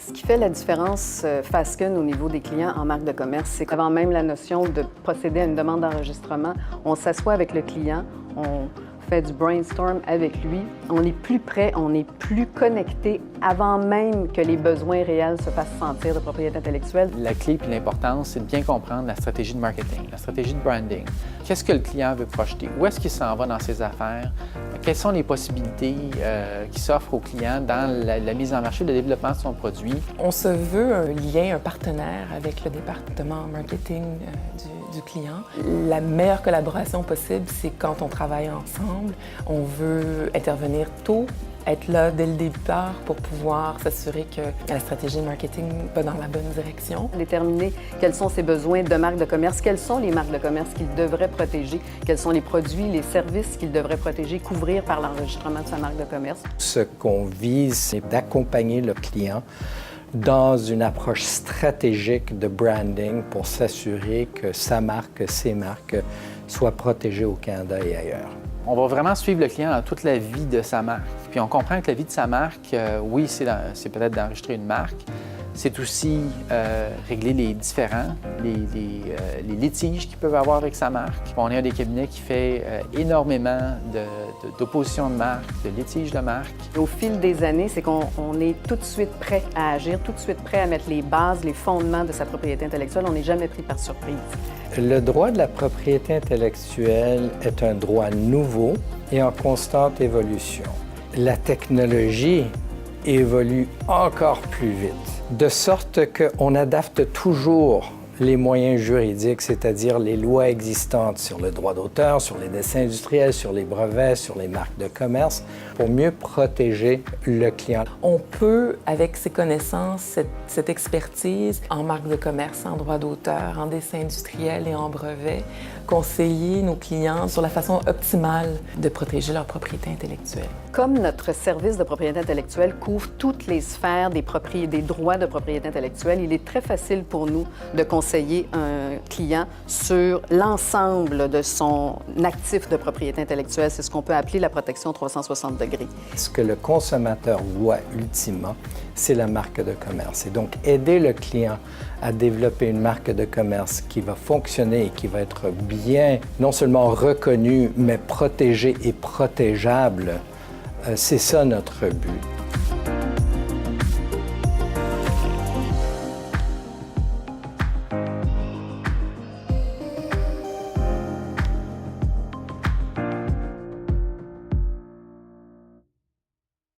Ce qui fait la différence Fasken au niveau des clients en marque de commerce, c'est qu'avant même la notion de procéder à une demande d'enregistrement, on s'assoit avec le client, on fait du brainstorm avec lui, on est plus près, on est plus connecté avant même que les besoins réels se fassent sentir de propriété intellectuelle. La clé et l'importance, c'est de bien comprendre la stratégie de marketing, la stratégie de branding. Qu'est-ce que le client veut projeter? Où est-ce qu'il s'en va dans ses affaires? Quelles sont les possibilités qui s'offrent au client dans la mise en marché, le développement de son produit? On se veut un lien, un partenaire avec le département marketing du client. La meilleure collaboration possible, c'est quand on travaille ensemble. On veut intervenir tôt, être là dès le départ pour pouvoir s'assurer que la stratégie de marketing va dans la bonne direction. Déterminer quels sont ses besoins de marque de commerce, quelles sont les marques de commerce qu'il devrait protéger, quels sont les produits, les services qu'il devrait protéger, couvrir par l'enregistrement de sa marque de commerce. Ce qu'on vise, c'est d'accompagner le client dans une approche stratégique de branding pour s'assurer que sa marque, ses marques soient protégées au Canada et ailleurs. On va vraiment suivre le client dans toute la vie de sa marque. Puis on comprend que la vie de sa marque, oui, c'est peut-être d'enregistrer une marque, c'est aussi régler les différends, les litiges qu'ils peuvent avoir avec sa marque. On est un des cabinets qui fait énormément d'opposition de marque, de litiges de marque. Au fil des années, c'est qu'on est tout de suite prêt à agir, tout de suite prêt à mettre les bases, les fondements de sa propriété intellectuelle. On n'est jamais pris par surprise. Le droit de la propriété intellectuelle est un droit nouveau et en constante évolution. La technologie évolue encore plus vite, de sorte qu'on adapte toujours les moyens juridiques, c'est-à-dire les lois existantes sur le droit d'auteur, sur les dessins industriels, sur les brevets, sur les marques de commerce, pour mieux protéger le client. On peut, avec ses connaissances, cette expertise en marque de commerce, en droit d'auteur, en dessin industriel et en brevet, conseiller nos clients sur la façon optimale de protéger leur propriété intellectuelle. Comme notre service de propriété intellectuelle couvre toutes les sphères des droits de propriété intellectuelle, il est très facile pour nous de conseiller un client sur l'ensemble de son actif de propriété intellectuelle. C'est ce qu'on peut appeler la protection 360 degrés. Ce que le consommateur voit ultimement, c'est la marque de commerce. Et donc, aider le client à développer une marque de commerce qui va fonctionner et qui va être bien, non seulement reconnue, mais protégée et protégeable, c'est ça notre but.